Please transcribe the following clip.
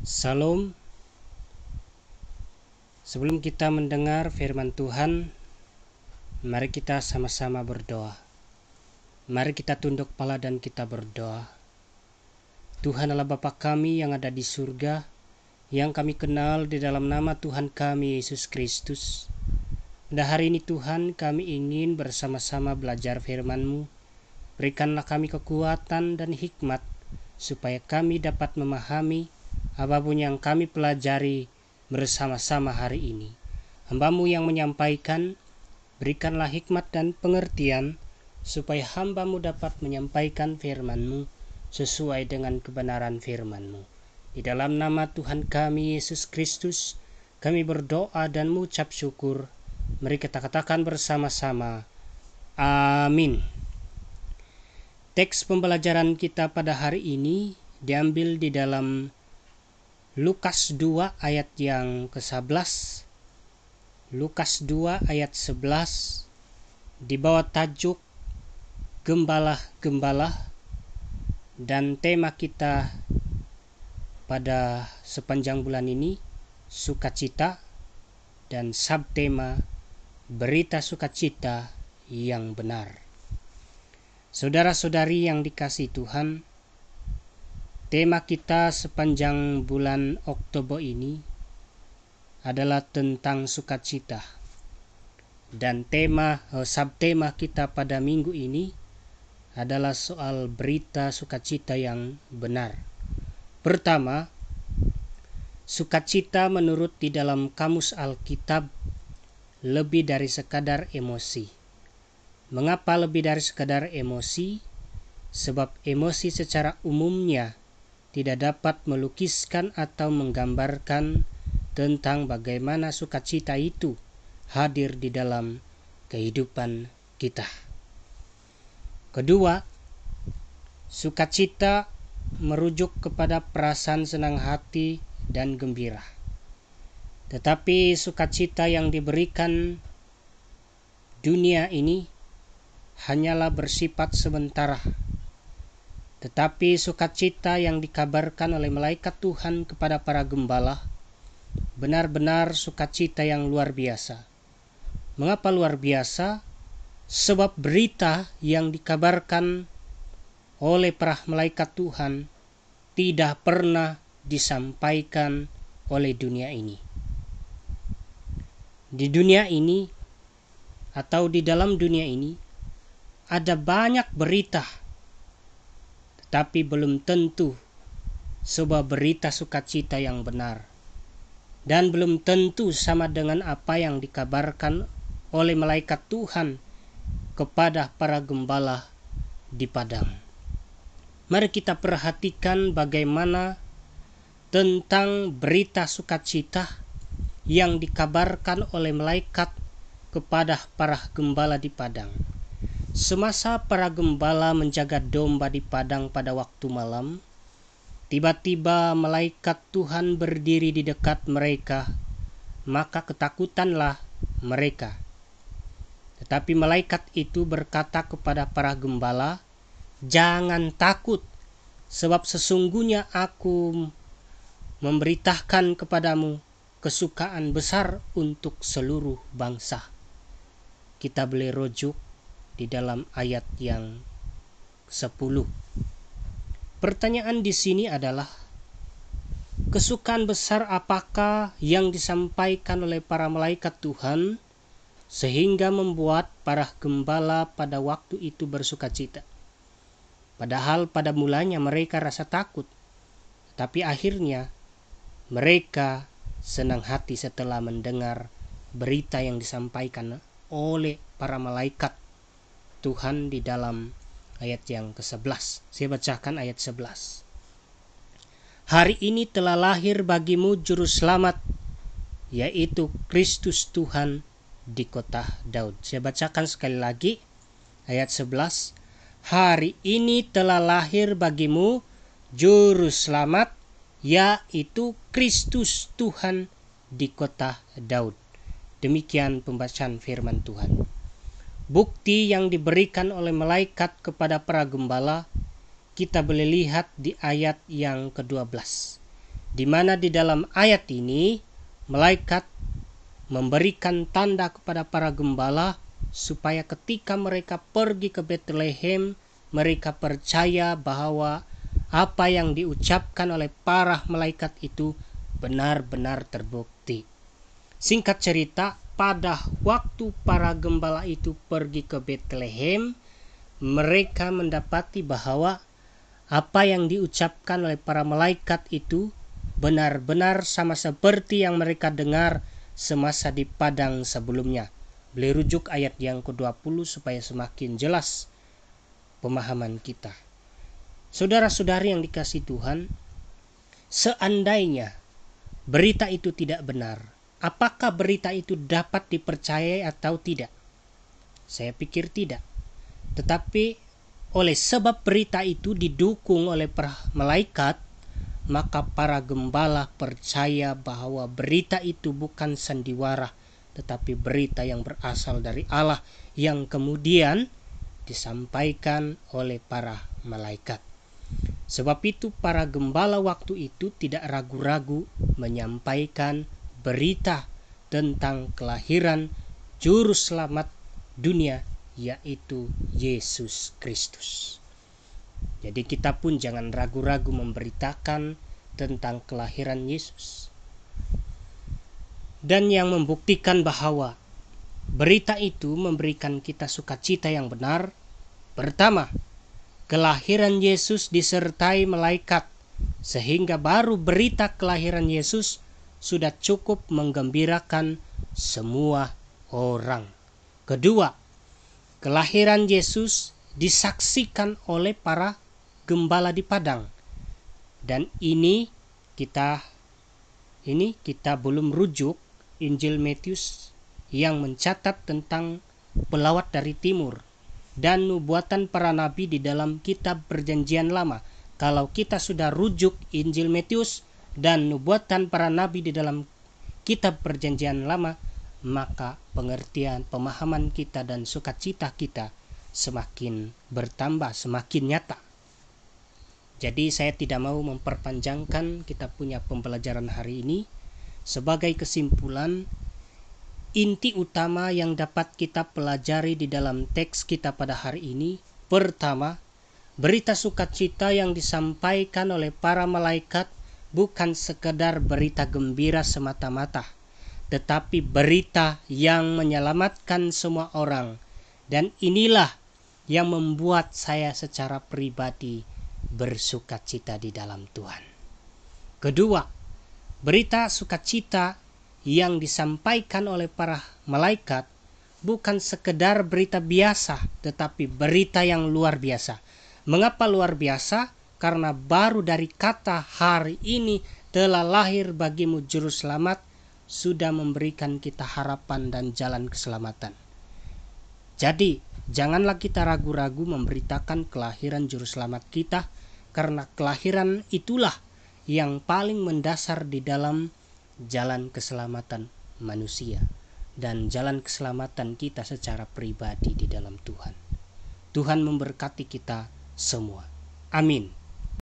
Salam. Sebelum kita mendengar firman Tuhan, mari kita sama-sama berdoa. Mari kita tunduk kepala dan kita berdoa. Tuhan Allah Bapa kami yang ada di surga, yang kami kenal di dalam nama Tuhan kami Yesus Kristus. Pada hari ini Tuhan, kami ingin bersama-sama belajar firman-Mu. Berikanlah kami kekuatan dan hikmat supaya kami dapat memahami apapun yang kami pelajari bersama-sama hari ini. Hamba-Mu yang menyampaikan, berikanlah hikmat dan pengertian supaya hamba-Mu dapat menyampaikan firman-Mu sesuai dengan kebenaran firman-Mu. Di dalam nama Tuhan kami Yesus Kristus, kami berdoa dan mengucap syukur. Mari kita katakan bersama-sama, amin. Teks pembelajaran kita pada hari ini diambil di dalam Lukas 2 ayat yang ke-11. Lukas 2 ayat 11 di bawah tajuk Gembala-Gembala, dan tema kita pada sepanjang bulan ini sukacita, dan subtema berita sukacita yang benar. Saudara-saudari yang dikasihi Tuhan, tema kita sepanjang bulan Oktober ini adalah tentang sukacita. Dan subtema kita pada minggu ini adalah soal berita sukacita yang benar. Pertama, sukacita menurut di dalam kamus Alkitab lebih dari sekadar emosi. Mengapa lebih dari sekadar emosi? Sebab emosi secara umumnya tidak dapat melukiskan atau menggambarkan tentang bagaimana sukacita itu hadir di dalam kehidupan kita. Kedua, sukacita merujuk kepada perasaan senang hati dan gembira. Tetapi sukacita yang diberikan dunia ini hanyalah bersifat sementara. Tetapi sukacita yang dikabarkan oleh malaikat Tuhan kepada para gembala benar-benar sukacita yang luar biasa. Mengapa luar biasa? Sebab berita yang dikabarkan oleh para malaikat Tuhan tidak pernah disampaikan oleh dunia ini. Di dunia ini atau di dalam dunia ini ada banyak berita, tetapi belum tentu sebuah berita sukacita yang benar, dan belum tentu sama dengan apa yang dikabarkan oleh malaikat Tuhan kepada para gembala di padang. Mari kita perhatikan bagaimana tentang berita sukacita yang dikabarkan oleh malaikat kepada para gembala di padang. Semasa para gembala menjaga domba di padang pada waktu malam, tiba-tiba malaikat Tuhan berdiri di dekat mereka, maka ketakutanlah mereka. Tetapi malaikat itu berkata kepada para gembala, "Jangan takut, sebab sesungguhnya aku memberitakan kepadamu kesukaan besar untuk seluruh bangsa." Kita boleh rujuk di dalam ayat yang 10. Pertanyaan di sini adalah, kesukaan besar apakah yang disampaikan oleh para malaikat Tuhan sehingga membuat para gembala pada waktu itu bersukacita? Padahal pada mulanya mereka rasa takut, tapi akhirnya mereka senang hati setelah mendengar berita yang disampaikan oleh para malaikat Tuhan di dalam ayat yang ke-11. Saya bacakan ayat 11. "Hari ini telah lahir bagimu juru selamat, yaitu Kristus Tuhan di kota Daud." Saya bacakan sekali lagi ayat 11. "Hari ini telah lahir bagimu juru selamat, yaitu Kristus Tuhan di kota Daud." Demikian pembacaan firman Tuhan. Bukti yang diberikan oleh malaikat kepada para gembala kita boleh lihat di ayat yang ke-12. di mana di dalam ayat ini malaikat memberikan tanda kepada para gembala supaya ketika mereka pergi ke Bethlehem, mereka percaya bahwa apa yang diucapkan oleh para malaikat itu benar-benar terbukti. Singkat cerita, pada waktu para gembala itu pergi ke Bethlehem, mereka mendapati bahwa apa yang diucapkan oleh para malaikat itu benar-benar sama seperti yang mereka dengar semasa di padang sebelumnya. Boleh rujuk ayat yang ke-20 supaya semakin jelas pemahaman kita. Saudara-saudari yang dikasihi Tuhan, seandainya berita itu tidak benar, apakah berita itu dapat dipercayai atau tidak? Saya pikir tidak. Tetapi oleh sebab berita itu didukung oleh para malaikat, maka para gembala percaya bahwa berita itu bukan sandiwara, tetapi berita yang berasal dari Allah yang kemudian disampaikan oleh para malaikat. Sebab itu para gembala waktu itu tidak ragu-ragu menyampaikan berita tentang kelahiran juru selamat dunia, yaitu Yesus Kristus. Jadi kita pun jangan ragu-ragu memberitakan tentang kelahiran Yesus. Dan yang membuktikan bahwa berita itu memberikan kita sukacita yang benar, pertama, kelahiran Yesus disertai malaikat, sehingga baru berita kelahiran Yesus sudah cukup menggembirakan semua orang. Kedua, kelahiran Yesus disaksikan oleh para gembala di padang. Dan ini kita belum rujuk Injil Matius yang mencatat tentang pelawat dari timur dan nubuatan para nabi di dalam kitab Perjanjian Lama. Kalau kita sudah rujuk Injil Matius dan nubuatan para nabi di dalam kitab Perjanjian Lama, maka pengertian, pemahaman kita dan sukacita kita semakin bertambah, semakin nyata. Jadi saya tidak mau memperpanjangkan kita punya pembelajaran hari ini. Sebagai kesimpulan, inti utama yang dapat kita pelajari di dalam teks kita pada hari ini, pertama, berita sukacita yang disampaikan oleh para malaikat bukan sekedar berita gembira semata-mata, tetapi berita yang menyelamatkan semua orang. Dan inilah yang membuat saya secara pribadi bersukacita di dalam Tuhan. Kedua, berita sukacita yang disampaikan oleh para malaikat bukan sekedar berita biasa, tetapi berita yang luar biasa. Mengapa luar biasa? Karena baru dari kata hari ini telah lahir bagimu juru selamat sudah memberikan kita harapan dan jalan keselamatan. Jadi, janganlah kita ragu-ragu memberitakan kelahiran juru selamat kita, karena kelahiran itulah yang paling mendasar di dalam jalan keselamatan manusia dan jalan keselamatan kita secara pribadi di dalam Tuhan. Tuhan memberkati kita semua. Amin.